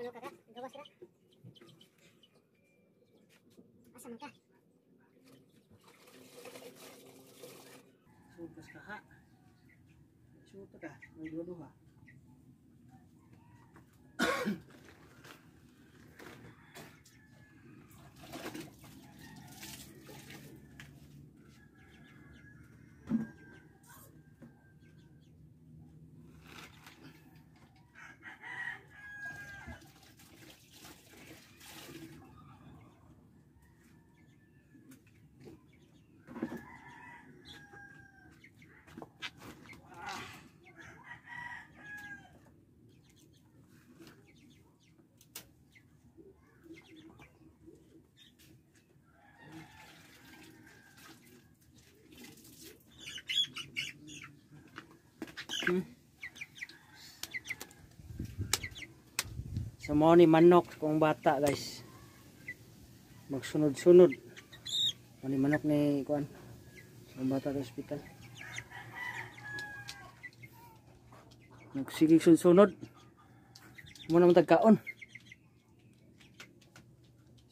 Ano ka? Gawa sila. Asa man ka? Sutas ka ha. Suta ka. May duha-duha. So mo ni manok kung bata guys. Magsunod-sunod. Mo ni manok ni kuan. Kung bata sa ospital. Sige sunod. Mo na tagkaon.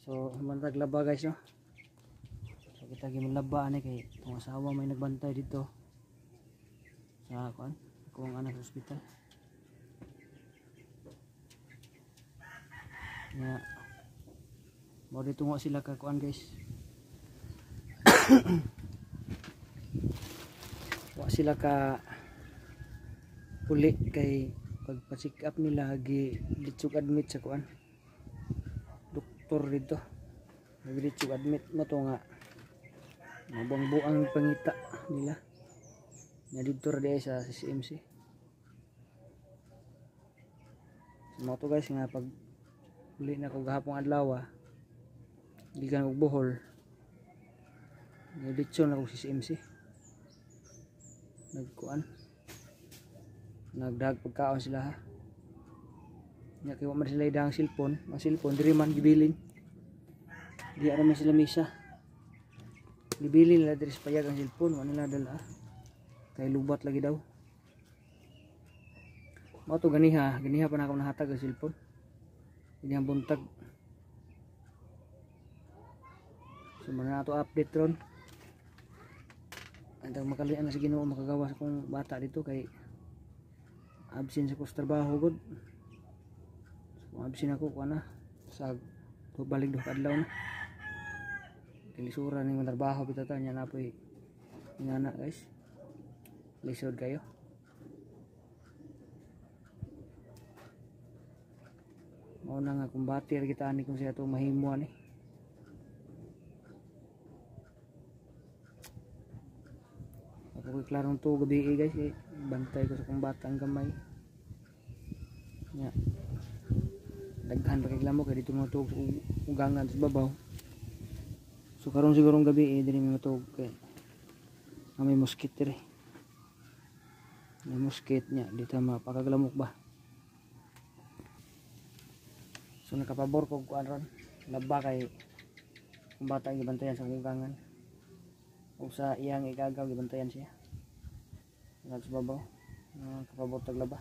So man taglaba guys no. So kita gimlaba ani kay tong asawa may nagbantay dito. Sa kuan, kung anak sa ospital. Ya. Mo dito nga sila ka kuan guys. Wa sila ka uli kay pagpa-check up nila gi ditsug admit sa kuan. Doktor dito. Ditsug admit mo to nga. Mabang-buang pangita nila. Nga dito ra di sa CMC. Mo to guys nga pag uli na ko gahapong adlaw gikan og Bohol nagditsyon ako sa CMC nagkuan nagdag pagkaon sila ha nya kay wa man sila idang cellphone ang cellphone diri man gibilin di ara man sila misa gibilin nila diri sa payag ang cellphone wa nila dala kay lubat lagi daw mao to ganiha pa na ako nahatag ang cellphone ini ang buntag. So mana ato update ron. Antang makalian na sa Ginoo makagawa sa kong bata dito kay absent sa ko sa trabaho gud. So absent ako kuana sa balik do kadlaw na. Kilisura ning trabaho bitaw nya na poy ingana guys. Lisod kayo. Mao na nga kumbati kita ani kung siya to mahimo ani. Ako ko klarong to gabi guys bantay ko sa kong batang gamay. Nya. Daghan pa kay glamo kay dito mo to ugangan sa babaw. So karon sigurong gabi diri mo to kay may mosquit diri. May mosquit nya dito mapakaglamok ba. So nakapabor ko kuan ron laba kay kung bata ang gibantayan sa ugangan o sa iyang igagaw gibantayan siya sa babaw nakapabor tag laba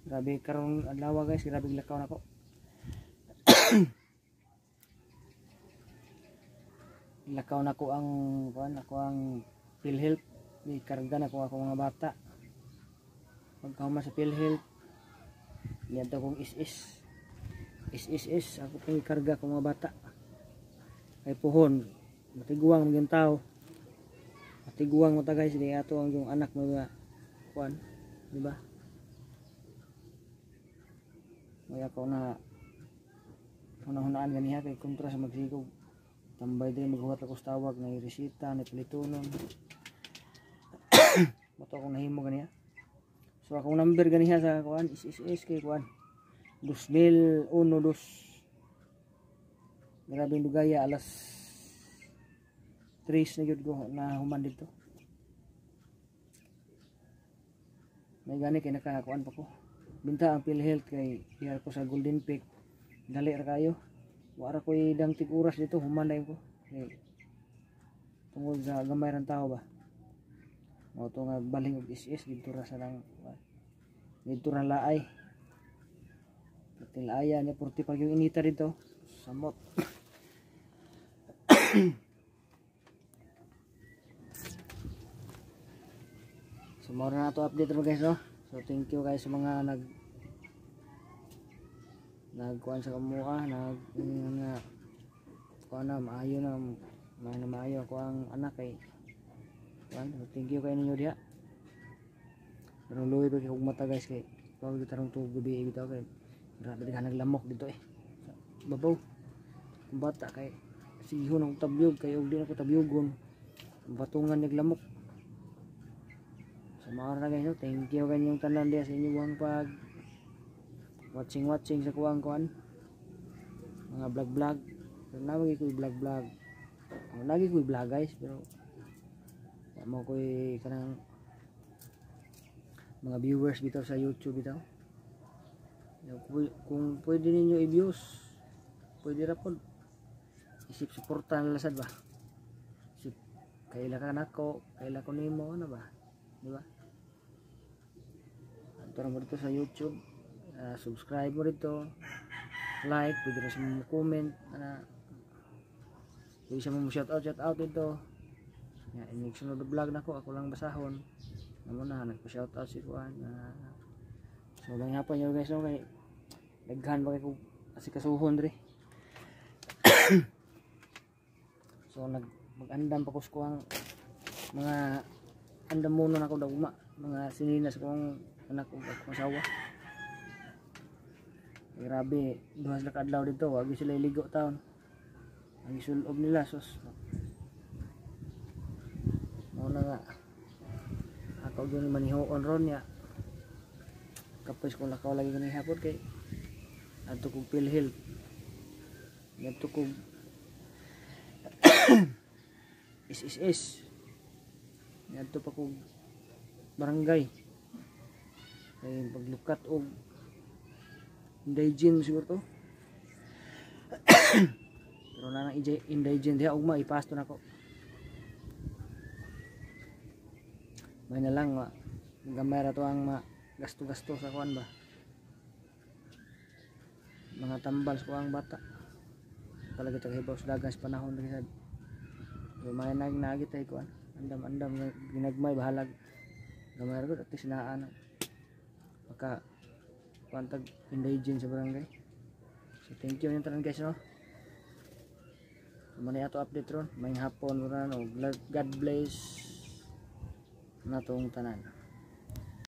grabe karong adlaw guys grabe lakaw nako lakaw nako ang kuan ako ang PhilHealth ni karga nako ako mga bata pagkahuma sa PhilHealth niya daw kong is ako pang ikarga ko mga bata kay puhon matiguang mga tao matiguang mo ta guys di ato ang yung anak mga kuan di ba may ako na hunahunaan ganiha kay kontra sa magsigog tambay din maghuwat ako sa tawag na resita na pilitunon mato akong nahimo ganiha. So akong number ganiha sa kuan is kay kuan 2001 grabe dugaya alas 3 na gyud ko na human dito. May gani kay nakakuan pa ko. Binta ang PhilHealth kay diha ko sa Golden Peak. Dali ra kayo. Wa ra koy dang tig oras dito human na ko. Kay tungod sa gamay ran tao ba. Mao to nga baling og is dito ra sa nang dito ra laay. Pati laaya ni 40 yung inita dito. Samot. So mao na to update ro guys, no. So thank you guys sa mga nagkuan sa kamuha, nga kuan na maayo na maayo ko ang anak kay kuan. Thank you kay ninyo diha. Pero luwi pa kay mata guys kay pag gitarong tubo gabi bitaw kay grabe ka naglamok dito sa babaw. Ang bata kay sihon ang tabyog kay og di na ko tabyogon. Batungan naglamok. So mga na guys, no? Thank you kanyang tanan diya sa inyong pag watching sa kuwang mga vlog pero lagi ko vlog lagi ko vlog guys, pero mo ko kanang mga viewers bitaw sa YouTube bitaw. Kung pwede ninyo i-views, pwede ra pod isip suportahan lasad ba, isip kaila ka nako, kaila ko nimo ano ba, di ba? Tara mo dito sa YouTube, subscribe mo dito, like, pwede rin siya mo comment, pwede siya mo shout out dito. Inig sunod na vlog na ako lang basahon naman na nagpa-shout out si Juan. So lang hapon nyo guys, no, kay naghan ba kayo kasi kasuhon rin. So mag-andam pa ko ang mga andam muna na ako daguma, mga sininas kong anak ko masawa. Grabe, duhas na kadlaw dito, wag sila iligo taon. Ang isulob nila sus. Mao na nga. Ako gyud manihoon ron ya. Kapos ko lakaw lagi kani hapon kay adto kog PhilHealth. Adto kog SSS. Adto pa kog barangay. Kay paglukat og indigene siguro to. Pero na nang indigene diha ugma ipasto nako. May na lang gamay ra to ang gasto-gasto sa kuan ba. Mga tambal sa kuang bata. Talaga tagahibaw sa dagan sa panahon rin sad. So may nagit ay kuan. Andam ginagmay bahalag. Gamay ra gud at sinaan. Maka kuantag indigene sa barangay. So thank you yung tanan guys, no. Muna ato update ron, may hapon muna no. God bless natong tanan.